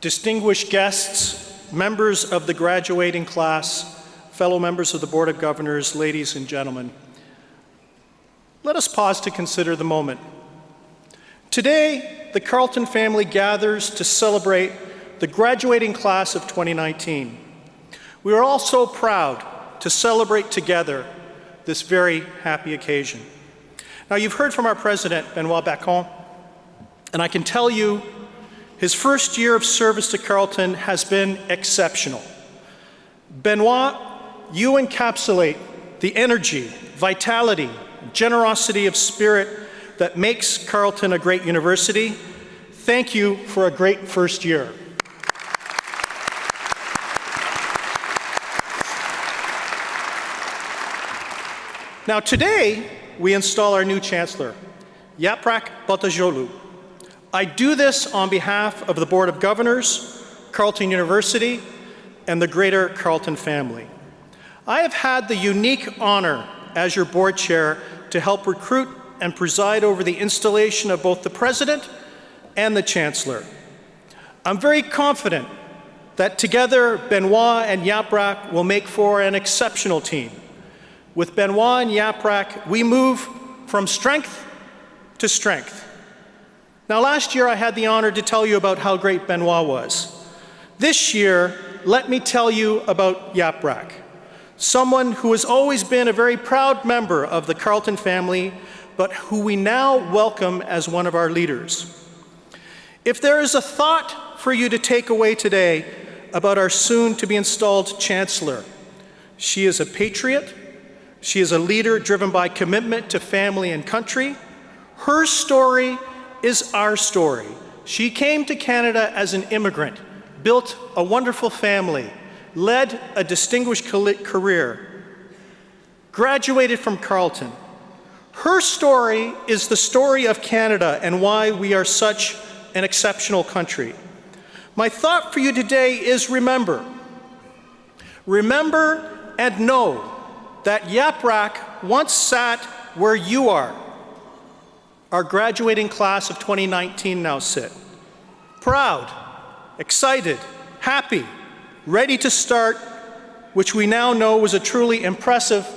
distinguished guests, members of the graduating class, fellow members of the Board of Governors, ladies and gentlemen, let us pause to consider the moment. Today, the Carleton family gathers to celebrate the graduating class of 2019. We are all so proud to celebrate together this very happy occasion. Now, you've heard from our president, Benoit Bacon, and I can tell you his first year of service to Carleton has been exceptional. Benoit, you encapsulate the energy, vitality, generosity of spirit that makes Carleton a great university. Thank you for a great first year. Now today, we install our new Chancellor, Yaprak Baltacioğlu. I do this on behalf of the Board of Governors, Carleton University, and the greater Carleton family. I have had the unique honor as your board chair to help recruit and preside over the installation of both the President and the Chancellor. I'm very confident that together Benoit and Yaprak will make for an exceptional team. With Benoit and Yaprak, we move from strength to strength. Now, last year I had the honor to tell you about how great Benoit was. This year, let me tell you about Yaprak, someone who has always been a very proud member of the Carleton family, but who we now welcome as one of our leaders. If there is a thought for you to take away today about our soon-to-be-installed Chancellor, she is a patriot. She is a leader driven by commitment to family and country. Her story is our story. She came to Canada as an immigrant, built a wonderful family, led a distinguished career, graduated from Carleton. Her story is the story of Canada and why we are such an exceptional country. My thought for you today is remember. Remember and know that Yaprak once sat where you are. Our graduating class of 2019 now sit. Proud, excited, happy, ready to start, which we now know was a truly impressive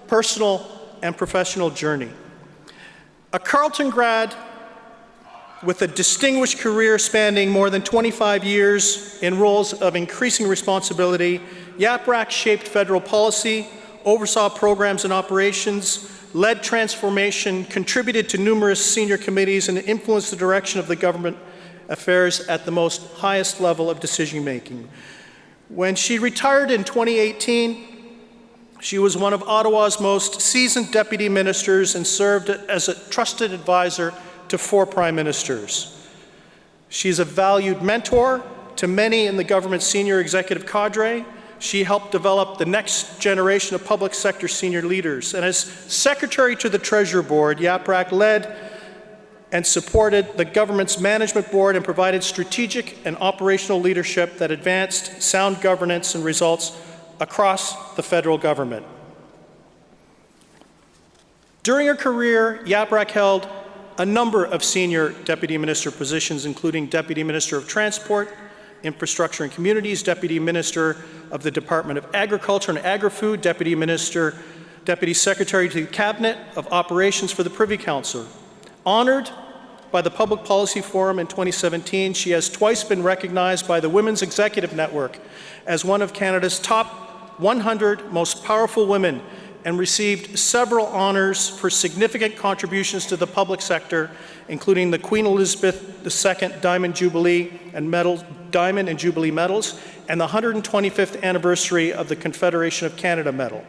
personal and professional journey. A Carleton grad with a distinguished career spanning more than 25 years in roles of increasing responsibility, Yaprak shaped federal policy, oversaw programs and operations, led transformation, contributed to numerous senior committees, and influenced the direction of the government affairs at the most highest level of decision-making. When she retired in 2018, she was one of Ottawa's most seasoned deputy ministers and served as a trusted advisor to 4 prime ministers. She is a valued mentor to many in the government's senior executive cadre. She helped develop the next generation of public sector senior leaders. And as Secretary to the Treasury Board, Yaprak led and supported the government's management board and provided strategic and operational leadership that advanced sound governance and results across the federal government. During her career, Yaprak held a number of senior deputy minister positions, including Deputy Minister of Transport, Infrastructure and Communities, Deputy Minister of the Department of Agriculture and Agri-Food, Deputy Secretary to the Cabinet of Operations for the Privy Council. Honored by the Public Policy Forum in 2017, she has twice been recognized by the Women's Executive Network as one of Canada's top 100 most powerful women and received several honors for significant contributions to the public sector, including the Queen Elizabeth II Diamond and Jubilee Medals, and the 125th anniversary of the Confederation of Canada Medal.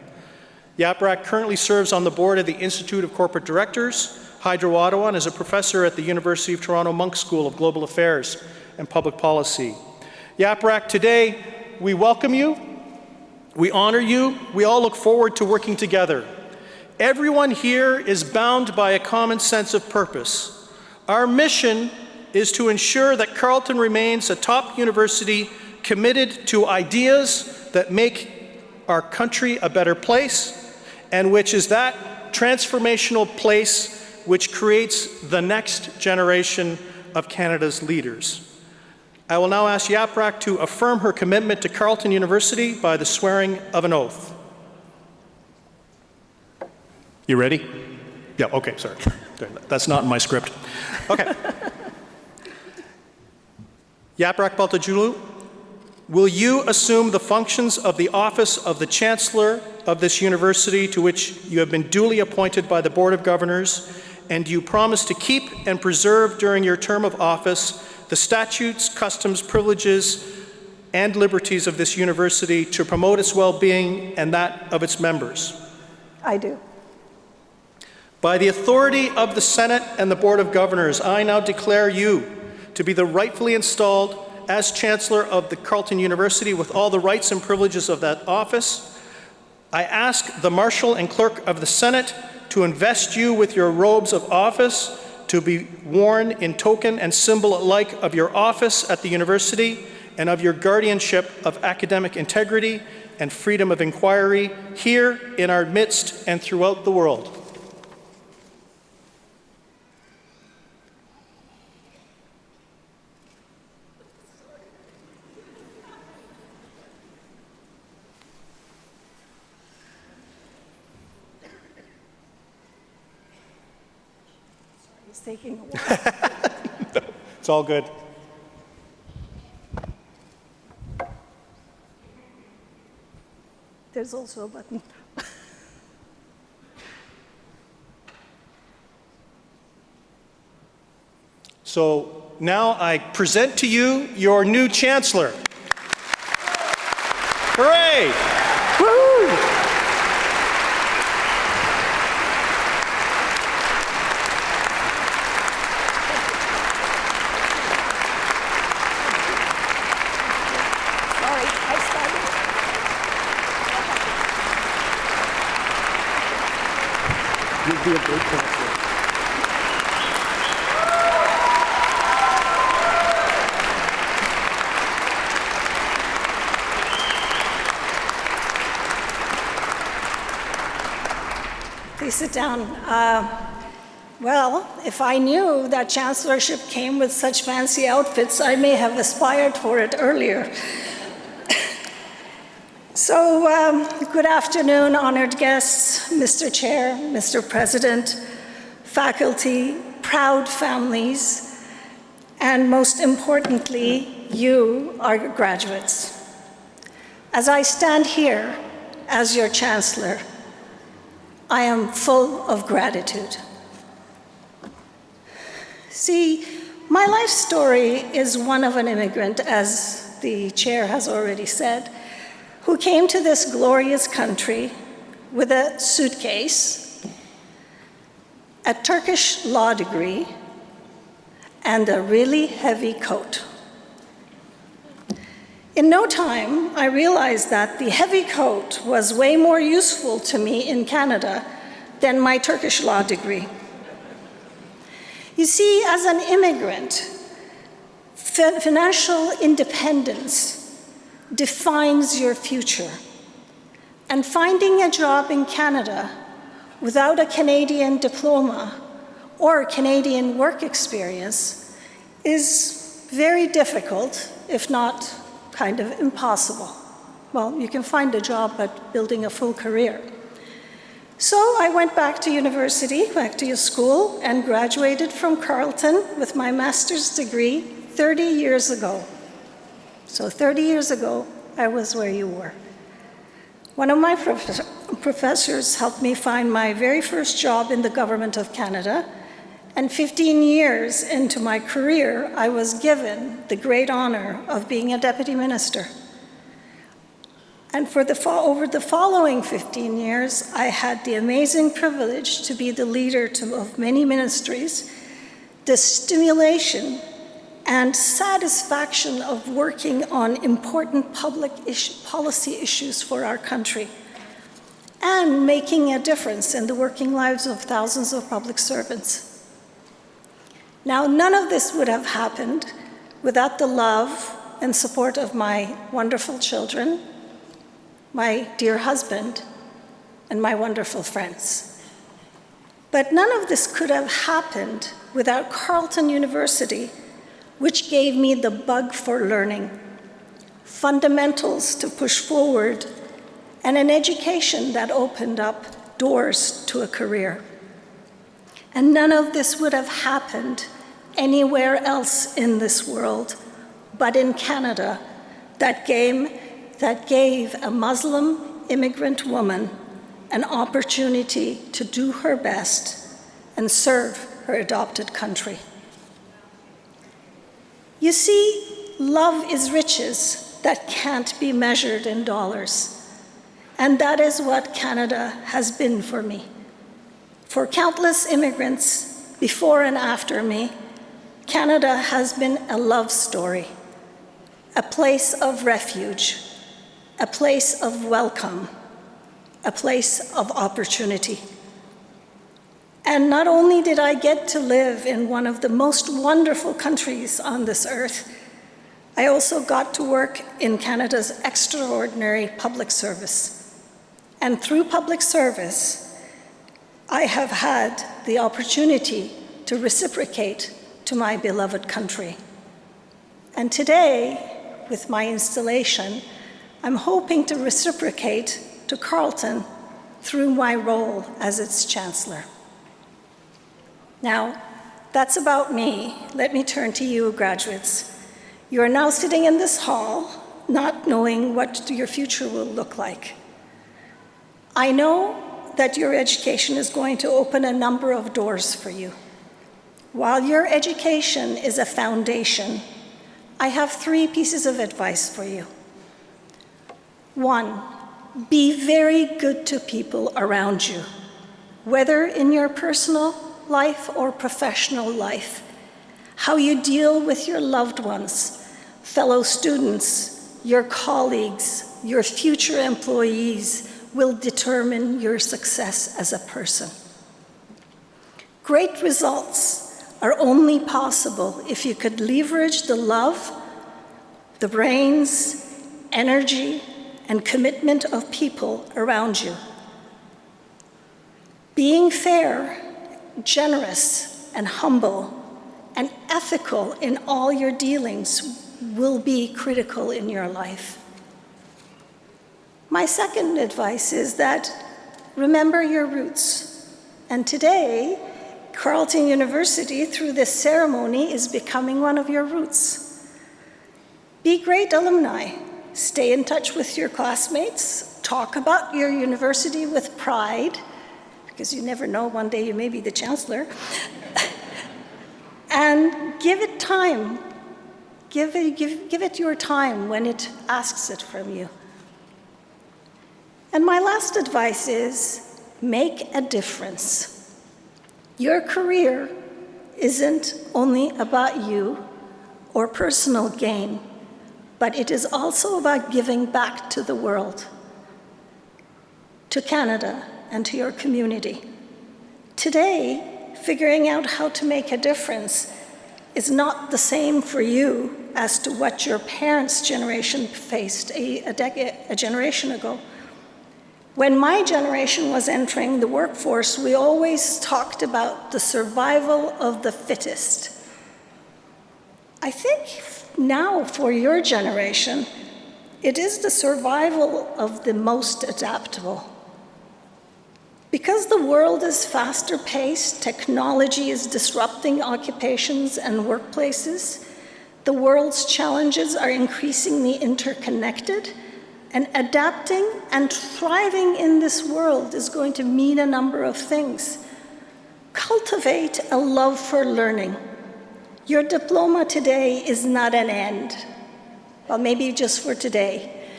Yaprak currently serves on the board of the Institute of Corporate Directors, Hydro Ottawa, and is a professor at the University of Toronto Munk School of Global Affairs and Public Policy. Yaprak, today we welcome you. We honor you. We all look forward to working together. Everyone here is bound by a common sense of purpose. Our mission is to ensure that Carleton remains a top university committed to ideas that make our country a better place, and which is that transformational place which creates the next generation of Canada's leaders. I will now ask Yaprak to affirm her commitment to Carleton University by the swearing of an oath. You ready? Yeah, okay, sorry. That's not in my script. Okay. Yaprak Baltacioğlu, will you assume the functions of the office of the Chancellor of this university to which you have been duly appointed by the Board of Governors, and do you promise to keep and preserve during your term of office the statutes, customs, privileges, and liberties of this university to promote its well-being and that of its members? I do. By the authority of the Senate and the Board of Governors, I now declare you to be the rightfully installed as Chancellor of the Carleton University with all the rights and privileges of that office. I ask the Marshal and Clerk of the Senate to invest you with your robes of office to be worn in token and symbol alike of your office at the university and of your guardianship of academic integrity and freedom of inquiry here in our midst and throughout the world. It's taking a while. It's all good. There's also a button. So now I present to you your new Chancellor. Hooray! Woo! Sorry, I started. You'd be a great Chancellor. Please sit down. Well, if I knew that chancellorship came with such fancy outfits, I may have aspired for it earlier. So, good afternoon, honored guests, Mr. Chair, Mr. President, faculty, proud families, and most importantly, you, our graduates. As I stand here as your chancellor, I am full of gratitude. See, my life story is one of an immigrant, as the chair has already said, who came to this glorious country with a suitcase, a Turkish law degree, and a really heavy coat. In no time, I realized that the heavy coat was way more useful to me in Canada than my Turkish law degree. You see, as an immigrant, financial independence defines your future. And finding a job in Canada without a Canadian diploma or Canadian work experience is very difficult, if not kind of impossible. Well, you can find a job, but building a full career. So I went back to university, back to school, and graduated from Carleton with my master's degree 30 years ago. So 30 years ago, I was where you were. One of my professors helped me find my very first job in the government of Canada, and 15 years into my career, I was given the great honor of being a deputy minister. And for over the following 15 years, I had the amazing privilege to be the leader of many ministries, the stimulation and satisfaction of working on important public policy issues for our country, and making a difference in the working lives of thousands of public servants. Now, none of this would have happened without the love and support of my wonderful children, my dear husband, and my wonderful friends. But none of this could have happened without Carleton University, which gave me the bug for learning, fundamentals to push forward, and an education that opened up doors to a career. And none of this would have happened anywhere else in this world but in Canada, that gave a Muslim immigrant woman an opportunity to do her best and serve her adopted country. You see, love is riches that can't be measured in dollars. And that is what Canada has been for me. For countless immigrants before and after me, Canada has been a love story, a place of refuge, a place of welcome, a place of opportunity. And not only did I get to live in one of the most wonderful countries on this earth, I also got to work in Canada's extraordinary public service. And through public service, I have had the opportunity to reciprocate to my beloved country. And today, with my installation, I'm hoping to reciprocate to Carleton through my role as its Chancellor. Now, that's about me. Let me turn to you, graduates. You are now sitting in this hall, not knowing what your future will look like. I know that your education is going to open a number of doors for you. While your education is a foundation, I have 3 pieces of advice for you. 1, be very good to people around you, whether in your personal life or professional life. How you deal with your loved ones, fellow students, your colleagues, your future employees will determine your success as a person. Great results are only possible if you could leverage the love, the brains, energy, and commitment of people around you. Being fair, generous, and humble, and ethical in all your dealings will be critical in your life. My second advice is that remember your roots. And today, Carleton University, through this ceremony, is becoming one of your roots. Be great alumni. Stay in touch with your classmates. Talk about your university with pride, because you never know, one day you may be the Chancellor. And give it time. Give it your time when it asks it from you. And my last advice is, make a difference. Your career isn't only about you or personal gain, but it is also about giving back to the world, to Canada, and to your community. Today, figuring out how to make a difference is not the same for you as to what your parents' generation faced a generation ago. When my generation was entering the workforce, we always talked about the survival of the fittest. I think now for your generation, it is the survival of the most adaptable. Because the world is faster paced, technology is disrupting occupations and workplaces, the world's challenges are increasingly interconnected, and adapting and thriving in this world is going to mean a number of things. Cultivate a love for learning. Your diploma today is not an end. Well, maybe just for today.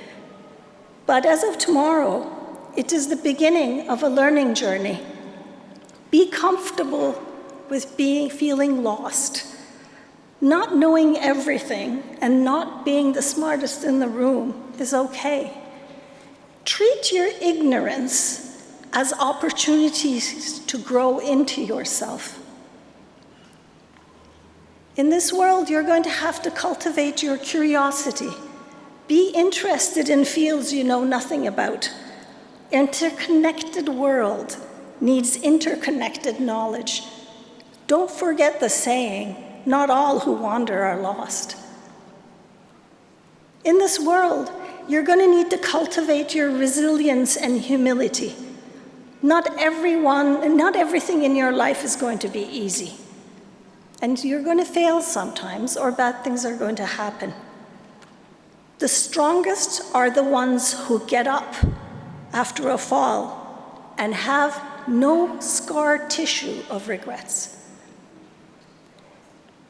But as of tomorrow, it is the beginning of a learning journey. Be comfortable with feeling lost. Not knowing everything and not being the smartest in the room is okay. Treat your ignorance as opportunities to grow into yourself. In this world, you're going to have to cultivate your curiosity. Be interested in fields you know nothing about. Interconnected world needs interconnected knowledge. Don't forget the saying, not all who wander are lost. In this world, you're going to need to cultivate your resilience and humility. Not everything in your life is going to be easy. And you're going to fail sometimes, or bad things are going to happen. The strongest are the ones who get up after a fall and have no scar tissue of regrets.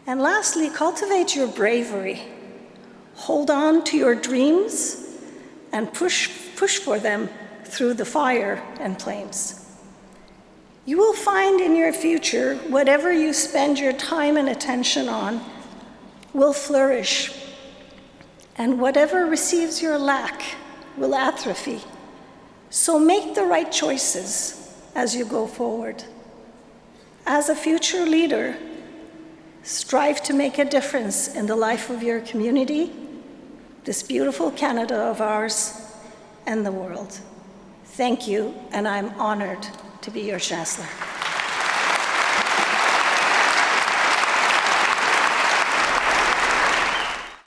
And lastly, cultivate your bravery. Hold on to your dreams and push for them through the fire and flames. You will find in your future, whatever you spend your time and attention on will flourish, and whatever receives your lack will atrophy. So make the right choices as you go forward. As a future leader, strive to make a difference in the life of your community, this beautiful Canada of ours, and the world. Thank you, and I'm honored to be your Chancellor.